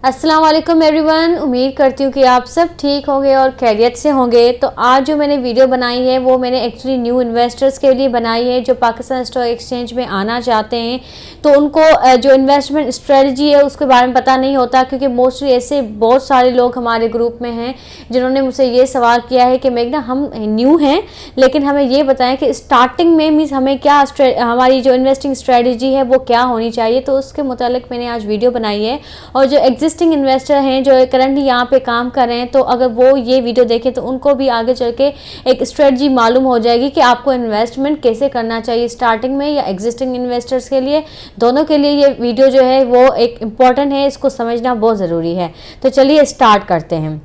अस्सलाम वालेकुम एवरीवन। उम्मीद करती हूँ कि आप सब ठीक होंगे और खैरियत से होंगे। तो आज जो मैंने वीडियो बनाई है वो मैंने एक्चुअली न्यू इन्वेस्टर्स के लिए बनाई है जो पाकिस्तान स्टॉक एक्सचेंज में आना चाहते हैं। तो उनको जो इन्वेस्टमेंट स्ट्रेटजी है उसके बारे में पता नहीं होता, क्योंकि मोस्टली ऐसे बहुत सारे लोग हमारे ग्रुप में हैं जिन्होंने मुझसे ये सवाल किया है कि मेघना हम न्यू हैं लेकिन हमें ये बताएं कि स्टार्टिंग में मीन्स हमें क्या हमारी जो इन्वेस्टिंग स्ट्रेटजी है वो क्या होनी चाहिए। तो उसके मुतालिक मैंने आज वीडियो बनाई है। और जो एग्जिस्टिंग इन्वेस्टर हैं जो करंटली यहाँ पे काम कर रहे हैं, तो अगर वो ये वीडियो देखें तो उनको भी आगे चल के एक स्ट्रेटजी मालूम हो जाएगी कि आपको इन्वेस्टमेंट कैसे करना चाहिए स्टार्टिंग में या एग्जिस्टिंग इन्वेस्टर्स के लिए। दोनों के लिए ये वीडियो जो है वो एक इम्पॉर्टेंट है, इसको समझना बहुत ज़रूरी है। तो चलिए स्टार्ट करते हैं।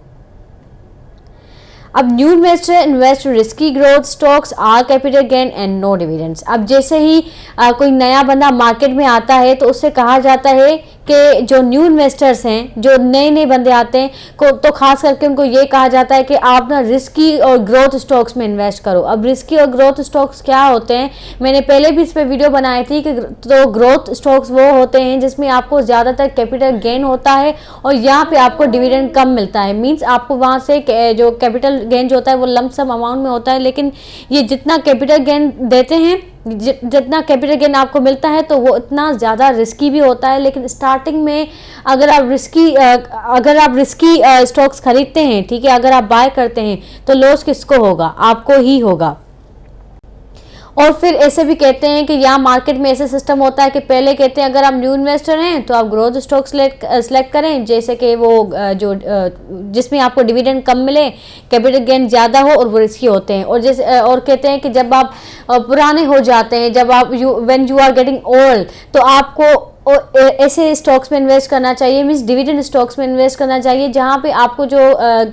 अब new investor invest risky growth stocks, are capital gain and no dividends. अब जैसे ही कोई नया बंदा मार्केट में आता है तो उससे कहा जाता है कि जो न्यू इन्वेस्टर्स हैं, जो नए नए बंदे आते हैं को तो खास करके उनको ये कहा जाता है कि आप ना रिस्की और ग्रोथ स्टॉक्स में इन्वेस्ट करो। अब रिस्की और ग्रोथ स्टॉक्स क्या होते हैं, मैंने पहले भी इस पर वीडियो बनाई थी कि तो ग्रोथ स्टॉक्स वो होते हैं जिसमें आपको ज़्यादातर कैपिटल गेन होता है और यहाँ पे आपको डिविडेंड कम मिलता है। मीन्स आपको वहाँ से जो कैपिटल गेन जो होता है वो लमसम अमाउंट में होता है, लेकिन ये जितना कैपिटल गेन देते हैं, जितना कैपिटल गेन आपको मिलता है तो वो इतना ज़्यादा रिस्की भी होता है। लेकिन स्टार्टिंग में अगर आप रिस्की स्टॉक्स खरीदते हैं, ठीक है, अगर आप बाय करते हैं तो लॉस किसको होगा? आपको ही होगा। और फिर ऐसे भी कहते हैं कि यहाँ मार्केट में ऐसे सिस्टम होता है कि पहले कहते हैं अगर आप न्यू इन्वेस्टर हैं तो आप ग्रोथ स्टॉक सेलेक्ट करें, जैसे कि वो जिसमें आपको डिविडेंड कम मिले, कैपिटल गेन ज़्यादा हो और वो रिस्की होते हैं। और जैसे और कहते हैं कि जब आप पुराने हो जाते हैं, जब आप when you are getting old, तो आपको और ऐसे स्टॉक्स में इन्वेस्ट करना चाहिए, मीन्स डिविडेंड स्टॉक्स में इन्वेस्ट करना चाहिए जहाँ पे आपको जो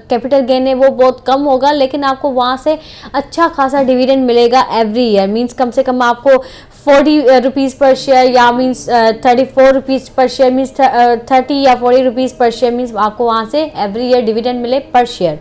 कैपिटल गेन है वो बहुत कम होगा, लेकिन आपको वहाँ से अच्छा खासा डिविडेंड मिलेगा एवरी ईयर। मीन्स कम से कम आपको 40 रुपीज़ पर शेयर या मीन्स 34 रुपीज़ पर शेयर, मीन्स 30 या 40 रुपीज़ पर शेयर, मीन्स आपको वहाँ से एवरी ईयर डिविडेंड मिले पर शेयर।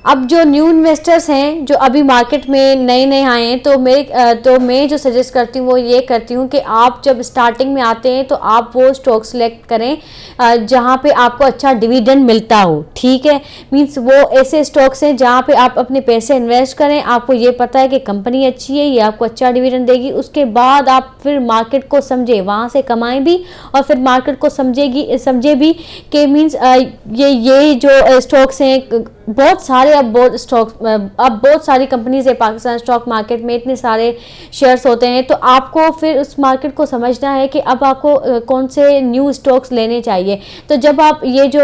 अब जो न्यू इन्वेस्टर्स हैं जो अभी मार्केट में नए नए आए हैं, तो मैं जो सजेस्ट करती हूँ वो ये करती हूँ कि आप जब स्टार्टिंग में आते हैं तो आप वो स्टॉक सेलेक्ट करें जहाँ पे आपको अच्छा डिविडेंड मिलता हो, ठीक है। मीन्स वो ऐसे स्टॉक्स हैं जहाँ पे आप अपने पैसे इन्वेस्ट करें, आपको ये पता है कि कंपनी अच्छी है, ये आपको अच्छा डिविडेंड देगी। उसके बाद आप फिर मार्केट को समझे, वहाँ से कमाएं भी और फिर मार्केट को समझे भी कि मीन्स ये जो स्टॉक्स हैं बहुत सारे, अब बहुत सारी कंपनीज है पाकिस्तान स्टॉक मार्केट में, इतने सारे शेयर्स होते हैं। तो आपको फिर उस मार्केट को समझना है कि अब आपको कौन से न्यू स्टॉक्स लेने चाहिए। तो जब आप ये जो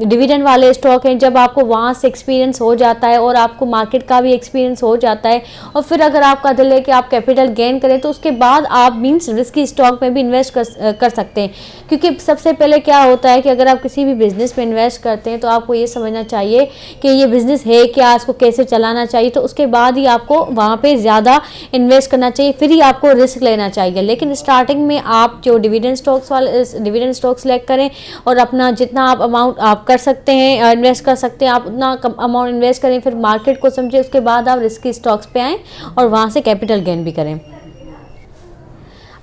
डिविडेंड वाले स्टॉक हैं, जब आपको वहाँ से एक्सपीरियंस हो जाता है और आपको मार्केट का भी एक्सपीरियंस हो जाता है और फिर अगर आपका दिल है कि आप कैपिटल गेन करें तो उसके बाद आप मीन्स रिस्की स्टॉक में भी इन्वेस्ट कर सकते हैं। क्योंकि सबसे पहले क्या होता है कि अगर आप किसी भी बिजनेस में इन्वेस्ट करते हैं तो आपको ये समझना चाहिए कि ये बिज़नेस है क्या, इसको कैसे चलाना चाहिए, तो उसके बाद ही आपको वहाँ पे ज़्यादा इन्वेस्ट करना चाहिए, फिर ही आपको रिस्क लेना चाहिए। लेकिन स्टार्टिंग में आप जो डिविडेंड स्टॉक्स सेलेक्ट करें और अपना जितना आप अमाउंट आप कर सकते हैं इन्वेस्ट कर सकते हैं, आप उतना अमाउंट इन्वेस्ट करें, फिर मार्केट को समझें, उसके बाद आप रिस्की स्टॉक्स पे आएँ और वहाँ से कैपिटल गेन भी करें।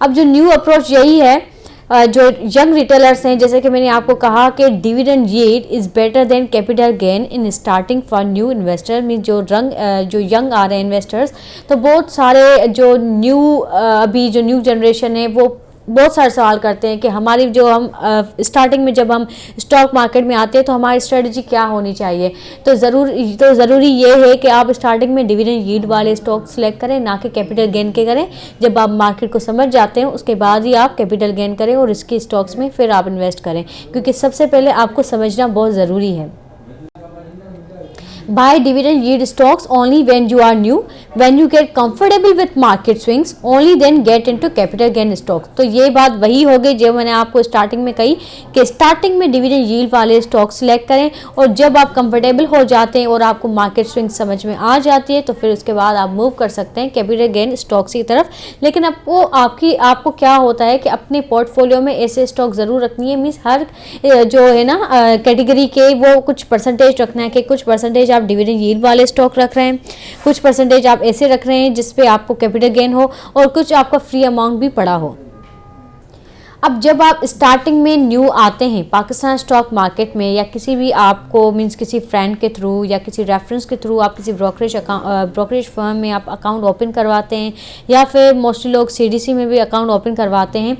अब जो न्यू अप्रोच यही है, जो यंग रिटेलर्स हैं, जैसे कि मैंने आपको कहा कि dividend yield is better than capital gain in starting for new investor. Mean जो यंग आ रहे हैं इन्वेस्टर्स, तो बहुत सारे जो अभी जो न्यू जनरेशन है वो बहुत सारे सवाल करते हैं कि हमारी जो हम स्टार्टिंग में जब हम स्टॉक मार्केट में आते हैं तो हमारी स्ट्रेटजी क्या होनी चाहिए। तो ज़रूरी ये है कि आप स्टार्टिंग में डिविडेंड यील्ड वाले स्टॉक सेलेक्ट करें, ना कि कैपिटल गेन के करें। जब आप मार्केट को समझ जाते हैं उसके बाद ही आप कैपिटल गेन करें और इसके स्टॉक्स में फिर आप इन्वेस्ट करें, क्योंकि सबसे पहले आपको समझना बहुत ज़रूरी है। Buy dividend yield stocks only when you are new. When you get comfortable with market swings, only then get into capital gain stocks. तो ये बात वही हो गई जो मैंने आपको स्टार्टिंग में कही कि स्टार्टिंग में डिविडेंड यील्ड वाले स्टॉक सिलेक्ट करें और जब आप कंफर्टेबल हो जाते हैं और आपको मार्केट स्विंग समझ में आ जाती है तो फिर उसके बाद आप मूव कर सकते हैं कैपिटल गेन स्टॉक्स की तरफ। लेकिन आपको क्या होता है कि अपने पोर्टफोलियो में ऐसे स्टॉक ज़रूर रखनी है। मीन्स हर जो है ना कैटेगरी के वो कुछ परसेंटेज रखना है कि कुछ परसेंटेज आप डिविडेंड यील्ड वाले स्टॉक रख रहे हैं, कुछ परसेंटेज आप ऐसे रख रहे हैं जिस पे आपको कैपिटल गेन हो और कुछ आपका फ्री अमाउंट भी पड़ा हो। अब जब आप स्टार्टिंग में न्यू आते हैं पाकिस्तान स्टॉक मार्केट में, या किसी भी आपको मीन्स किसी फ्रेंड के थ्रू या किसी रेफरेंस के थ्रू आप किसी ब्रोकरेज फर्म में आप अकाउंट ओपन करवाते हैं, या फिर मोस्टली लोग सीडीसी में भी अकाउंट ओपन करवाते हैं,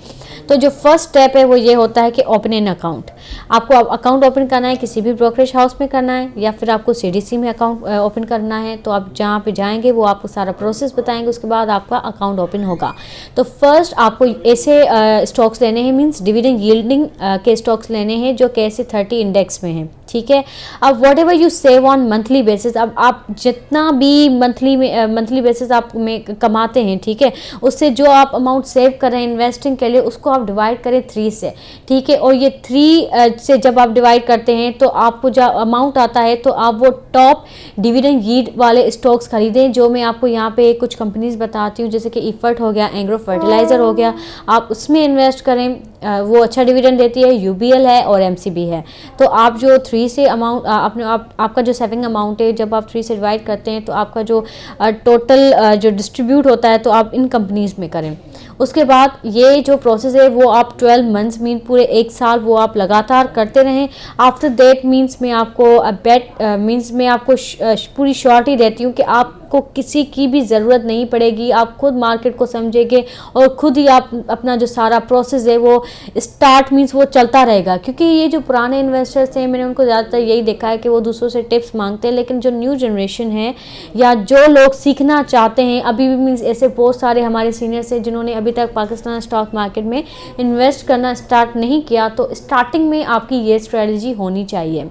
तो जो फर्स्ट स्टेप है वो ये होता है कि ओपन एन अकाउंट। आपको अकाउंट ओपन करना है, किसी भी ब्रोकरेज हाउस में करना है या फिर आपको सीडीसी में अकाउंट ओपन करना है, तो आप जहाँ पे जाएंगे वो आपको सारा प्रोसेस बताएंगे, उसके बाद आपका अकाउंट ओपन होगा। तो फर्स्ट आपको ऐसे स्टॉक्स लेने हैं, मींस डिविडेंड यील्डिंग के स्टॉक्स लेने हैं जो कि ऐसे 30 इंडेक्स में हैं, ठीक है। अब what ever you save on monthly basis, अब आप जितना भी मंथली बेसिस आप में कमाते हैं, ठीक है, उससे जो आप अमाउंट सेव कर रहे हैं इन्वेस्टिंग के लिए, उसको आप डिवाइड करें 3 से, ठीक है। और ये 3 से जब आप डिवाइड करते हैं तो आपको जो अमाउंट आता है, तो आप वो टॉप डिविडेंड यील्ड वाले स्टॉक्स खरीदें, जो मैं आपको यहाँ पे कुछ कंपनीज बताती हूँ, जैसे कि इफर्ट हो गया, एंग्रो फर्टिलाइज़र हो गया, आप उसमें इन्वेस्ट करें, वो अच्छा डिविडेंड देती है, यूबीएल है और एमसीबी है। तो आप जो 3 से अमाउंट आपका जो सेविंग अमाउंट है, जब आप 3 से डिवाइड करते हैं तो आपका जो टोटल जो डिस्ट्रीब्यूट होता है, तो आप इन कंपनीज में करें। उसके बाद ये जो प्रोसेस है वो आप 12 मंथ्स मीन पूरे 1 साल वो आप लगातार करते रहें। आफ्टर दैट मीन्स मैं आपको पूरी श्योरिटी देती हूँ कि आपको किसी की भी ज़रूरत नहीं पड़ेगी, आप खुद मार्केट को समझेंगे और खुद ही आप अपना जो सारा प्रोसेस है वो स्टार्ट मीन्स वो चलता रहेगा। क्योंकि ये जो पुराने इन्वेस्टर्स हैं, मैंने उनको ज़्यादातर यही देखा है कि वो दूसरों से टिप्स मांगते हैं, लेकिन जो न्यू जनरेशन है या जो लोग सीखना चाहते हैं, अभी भी मीन्स ऐसे बहुत सारे हमारे सीनियर्स हैं जिन्होंने अभी तक पाकिस्तान स्टॉक मार्केट में इन्वेस्ट करना स्टार्ट नहीं किया, तो स्टार्टिंग में आपकी ये स्ट्रेटजी होनी चाहिए।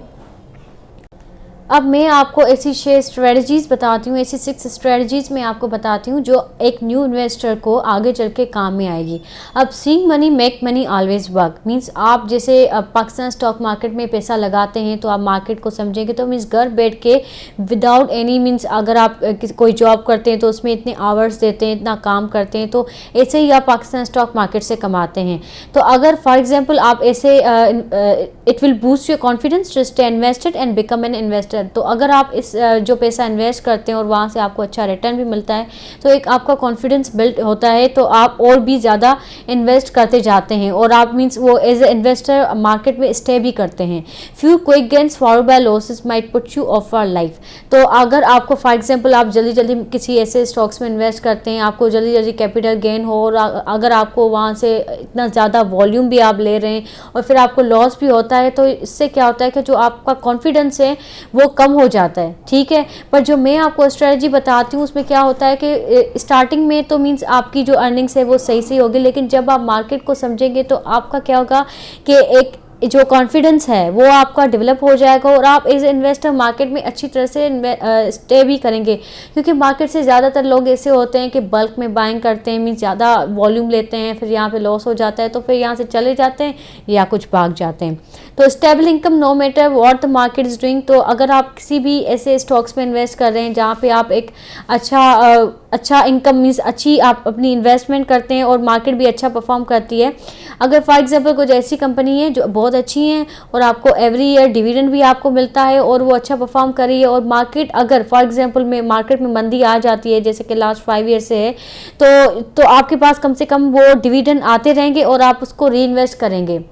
अब मैं आपको ऐसी 6 स्ट्रेटजीज़ बताती हूँ, ऐसी 6 स्ट्रेटजीज़ मैं आपको बताती हूँ जो एक न्यू इन्वेस्टर को आगे चल के काम में आएगी। अब seeing money make money always work means आप जैसे पाकिस्तान स्टॉक मार्केट में पैसा लगाते हैं तो आप मार्केट को समझेंगे, तो मीन्स घर बैठ के विदाउट एनी मीन्स अगर आप कोई जॉब करते हैं तो उसमें इतने आवर्स देते हैं, इतना काम करते हैं, तो ऐसे ही आप पाकिस्तान स्टॉक मार्केट से कमाते हैं। तो अगर फॉर एग्जाम्पल आप ऐसे it will boost your confidence to stay invested and become an investor. तो अगर आप इस जो पैसा इन्वेस्ट करते हैं और वहाँ से आपको अच्छा रिटर्न भी मिलता है, तो एक आपका कॉन्फिडेंस बिल्ड होता है, तो आप और भी ज़्यादा इन्वेस्ट करते जाते हैं और आप मीन्स वो एज ए इन्वेस्टर मार्केट में स्टे भी करते हैं। Few quick gains followed by losses might put you of for life. तो अगर आपको फॉर एग्जाम्पल आप जल्दी जल्दी किसी ऐसे स्टॉक्स में इन्वेस्ट करते हैं, आपको जल्दी जल्दी कैपिटल गेन हो और अगर आपको वहाँ से इतना ज़्यादा वॉल्यूम भी आप ले रहे हैं और फिर आपको लॉस भी होता है, तो इससे क्या होता है कि जो आपका कॉन्फिडेंस है वो कम हो जाता है, ठीक है। पर जो मैं आपको स्ट्रेटजी बताती हूँ उसमें क्या होता है कि स्टार्टिंग में तो मीन्स आपकी जो अर्निंग्स है वो सही सही होगी, लेकिन जब आप मार्केट को समझेंगे तो आपका क्या होगा कि एक जो कॉन्फिडेंस है वो आपका डेवलप हो जाएगा और आप एज इन्वेस्टर मार्केट में अच्छी तरह से स्टे भी करेंगे। क्योंकि मार्केट से ज़्यादातर लोग ऐसे होते हैं कि बल्क में बाइंग करते हैं, मीन्स ज़्यादा वॉल्यूम लेते हैं, फिर यहाँ पे लॉस हो जाता है तो फिर यहाँ से चले जाते हैं या कुछ भाग जाते हैं। तो stable income no matter what the market is doing. तो अगर आप किसी भी ऐसे स्टॉक्स में इन्वेस्ट कर रहे हैं जहाँ पे आप एक अच्छा इनकम मीन्स अच्छी आप अपनी इन्वेस्टमेंट करते हैं और मार्केट भी अच्छा परफॉर्म करती है। अगर फॉर एग्जांपल कुछ ऐसी कंपनी है जो बहुत अच्छी हैं और आपको एवरी ईयर डिविडेंड भी आपको मिलता है और वो अच्छा परफॉर्म कर रही है, और मार्केट अगर फॉर एग्जांपल में मार्केट में मंदी आ जाती है जैसे कि लास्ट 5 ईयर से है, तो आपके पास कम से कम वो डिविडेंड आते रहेंगे और आप उसको री इन्वेस्ट करेंगे।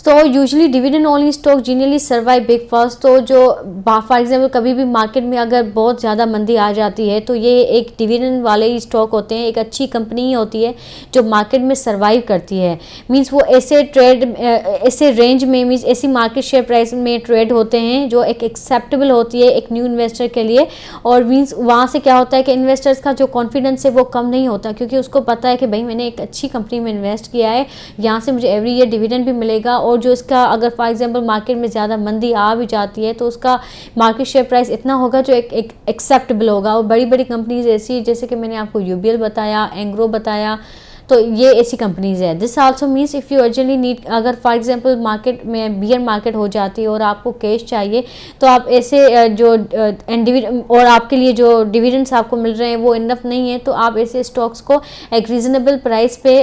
तो usually dividend only stock generally survive big first. तो जो फॉर एग्जांपल कभी भी मार्केट में अगर बहुत ज़्यादा मंदी आ जाती है तो ये एक डिविडेंड वाले ही स्टॉक होते हैं, एक अच्छी कंपनी ही होती है जो मार्केट में सर्वाइव करती है। मींस वो ऐसे रेंज में मींस ऐसी मार्केट शेयर प्राइस में ट्रेड होते हैं जो एक एक्सेप्टेबल होती है एक न्यू इन्वेस्टर के लिए। और मींस वहाँ से क्या होता है कि इन्वेस्टर्स का जो कॉन्फिडेंस है वो कम नहीं होता, क्योंकि उसको पता है कि भाई मैंने एक अच्छी कंपनी में इन्वेस्ट किया है, यहाँ से मुझे एवरी ईयर डिविडेंड भी मिलेगा। और जो इसका अगर फॉर एग्जांपल मार्केट में ज़्यादा मंदी आ भी जाती है तो उसका मार्केट शेयर प्राइस इतना होगा जो एक एक्सेप्टेबल होगा। और बड़ी बड़ी कंपनीज ऐसी जैसे कि मैंने आपको यूबीएल बताया, एंग्रो बताया, तो ये ऐसी कंपनीज है। This also means if you urgently need, अगर फॉर एग्जांपल मार्केट में बियर मार्केट हो जाती है और आपको कैश चाहिए तो आप ऐसे जो और आपके लिए जो डिविडेंड्स आपको मिल रहे हैं वो इनफ नहीं है, तो आप ऐसे स्टॉक्स को एक रीज़नेबल प्राइस पे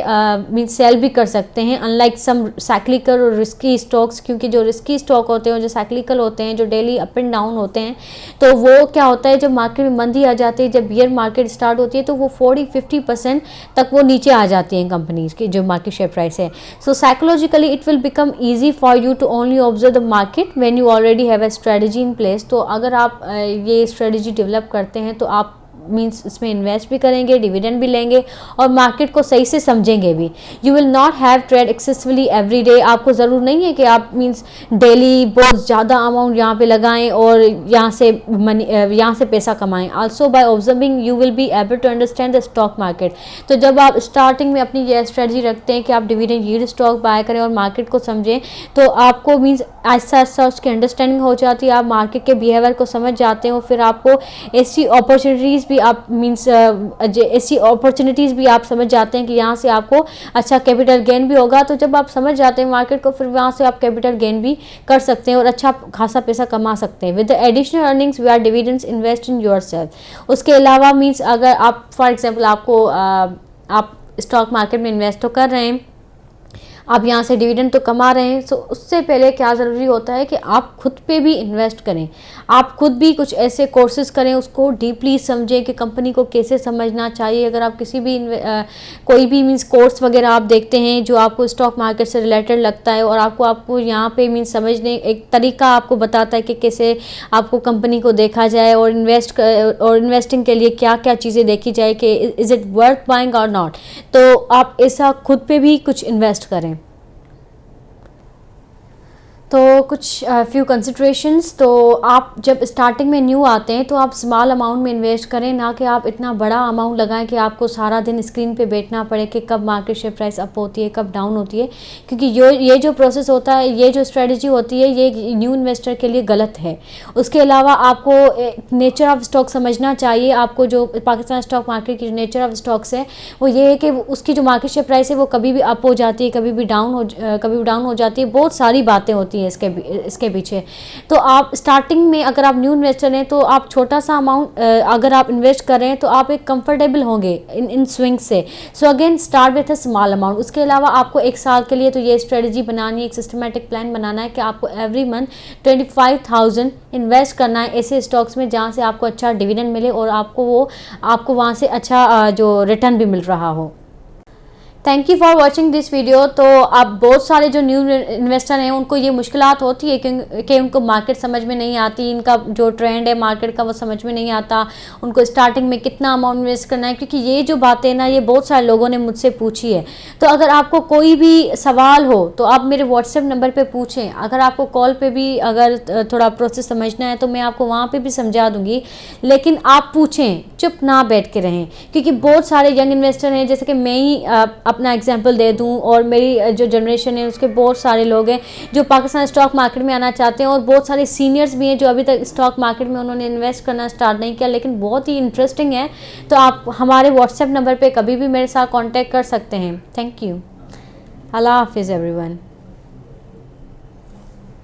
मीन्स सेल भी कर सकते हैं, अनलाइक सम साइक्लिकल और रिस्की स्टॉक्स। क्योंकि जो रिस्की स्टॉक होते हैं, जो साइक्लिकल होते हैं, जो डेली अप एंड डाउन होते हैं, तो वो क्या होता है जब मार्केट में मंदी आ जाती है, जब बियर मार्केट स्टार्ट होती है तो वो 40-50% तक वो नीचे आ जाती हैं कंपनीज़ की जो मार्केट शेयर प्राइस है। So psychologically it will become easy for you to only observe the market when you already have a strategy in place. तो अगर आप ये स्ट्रेटजी डेवलप करते हैं तो आप मीन्स इसमें इन्वेस्ट भी करेंगे, डिविडेंड भी लेंगे और मार्केट को सही से समझेंगे भी। You will not have trade excessively every day. आपको ज़रूर नहीं है कि आप मीन्स डेली बहुत ज़्यादा अमाउंट यहाँ पे लगाएं और यहाँ से पैसा कमाएं। Also by observing you will be able to understand the stock market. तो जब आप स्टार्टिंग में अपनी ये स्ट्रेटजी रखते हैं कि आप डिविडेंड यील्ड स्टॉक बाय करें और मार्केट को समझें, तो आपको मीन्स ऐसा ऐसा उसकी अंडरस्टैंडिंग हो जाती है, आप मार्केट के बिहेवियर को समझ जाते हो। फिर आपको ऐसी अपॉर्चुनिटीज़ भी आप मीन्स ऐसी अपॉर्चुनिटीज़ भी आप समझ जाते हैं कि यहाँ से आपको अच्छा कैपिटल गेन भी होगा। तो जब आप समझ जाते हैं मार्केट को, फिर वहाँ से आप कैपिटल गेन भी कर सकते हैं और अच्छा खासा पैसा कमा सकते हैं। With the additional earnings we are dividends invest in yourself. उसके अलावा मीन्स अगर आप फॉर एग्जांपल आप स्टॉक मार्केट में इन्वेस्ट तो कर रहे हैं, आप यहाँ से डिविडेंड तो कमा रहे हैं, तो उससे पहले क्या ज़रूरी होता है कि आप खुद पे भी इन्वेस्ट करें। आप खुद भी कुछ ऐसे कोर्सेज करें, उसको डीपली समझें कि कंपनी को कैसे समझना चाहिए। अगर आप किसी भी कोई भी मीन्स कोर्स वगैरह आप देखते हैं जो आपको स्टॉक मार्केट से रिलेटेड लगता है और आपको यहाँ पे मीन्स समझने एक तरीका आपको बताता है कि कैसे आपको कंपनी को देखा जाए और इन्वेस्टिंग के लिए क्या क्या चीज़ें देखी जाए कि इज़ इट वर्थ बाइंग और नॉट। तो आप ऐसा खुद पे भी कुछ इन्वेस्ट करें। तो कुछ फ्यू कंसिडरेशंस। तो आप जब स्टार्टिंग में न्यू आते हैं तो आप स्मॉल अमाउंट में इन्वेस्ट करें, ना कि आप इतना बड़ा अमाउंट लगाएं कि आपको सारा दिन स्क्रीन पे बैठना पड़े कि कब मार्केट शेयर प्राइस अप होती है कब डाउन होती है। क्योंकि ये जो प्रोसेस होता है, ये जो स्ट्रेटजी होती है, ये न्यू इन्वेस्टर के लिए गलत है। उसके अलावा आपको नेचर ऑफ स्टॉक समझना चाहिए। आपको जो पाकिस्तान स्टॉक मार्केट की जो नेचर ऑफ स्टॉक्स है वो ये है कि उसकी जो मार्केट शेयर प्राइस है वो कभी भी अप हो जाती है, कभी भी डाउन हो जाती है। बहुत सारी बातें होती हैं इसके पीछे। तो आप स्टार्टिंग में अगर आप न्यू इन्वेस्टर हैं तो आप छोटा सा अमाउंट अगर आप इन्वेस्ट करें तो आप एक कंफर्टेबल होंगे इन स्विंग से। So again start with a small amount. उसके अलावा आपको एक साल के लिए तो ये स्ट्रेटजी बनानी है, एक सिस्टमेटिक प्लान बनाना है कि आपको एवरी मंथ 25,000 इन्वेस्ट करना है ऐसे स्टॉक्स में जहाँ से आपको अच्छा डिविडेंड मिले और आपको वहाँ से अच्छा जो रिटर्न भी मिल रहा हो। Thank you for watching this video. तो आप बहुत सारे जो न्यू इन्वेस्टर हैं उनको ये मुश्किलात होती है कि उनको मार्केट समझ में नहीं आती, इनका जो ट्रेंड है मार्केट का वो समझ में नहीं आता, उनको स्टार्टिंग में कितना अमाउंट इन्वेस्ट करना है। क्योंकि ये जो बातें ना ये बहुत सारे लोगों ने मुझसे पूछी है। तो अगर आपको कोई भी सवाल हो तो आप मेरे व्हाट्सएप नंबर पर पूछें। अगर आपको कॉल पर भी अगर थोड़ा प्रोसेस समझना है तो मैं आपको वहाँ पर भी समझा दूँगी, लेकिन आप पूछें, चुप ना बैठ के रहें। क्योंकि बहुत सारे यंग इन्वेस्टर हैं, जैसे कि मैं ही अपना एग्जांपल दे दूं और मेरी जो जनरेशन है उसके बहुत सारे लोग हैं जो पाकिस्तान स्टॉक मार्केट में आना चाहते हैं और बहुत सारे सीनियर्स भी हैं जो अभी तक स्टॉक मार्केट में उन्होंने इन्वेस्ट करना स्टार्ट नहीं किया, लेकिन बहुत ही इंटरेस्टिंग है। तो आप हमारे व्हाट्सएप नंबर पे कभी भी मेरे साथ कांटेक्ट कर सकते हैं। Thank you. अल्लाह हाफिज़ एवरीवन।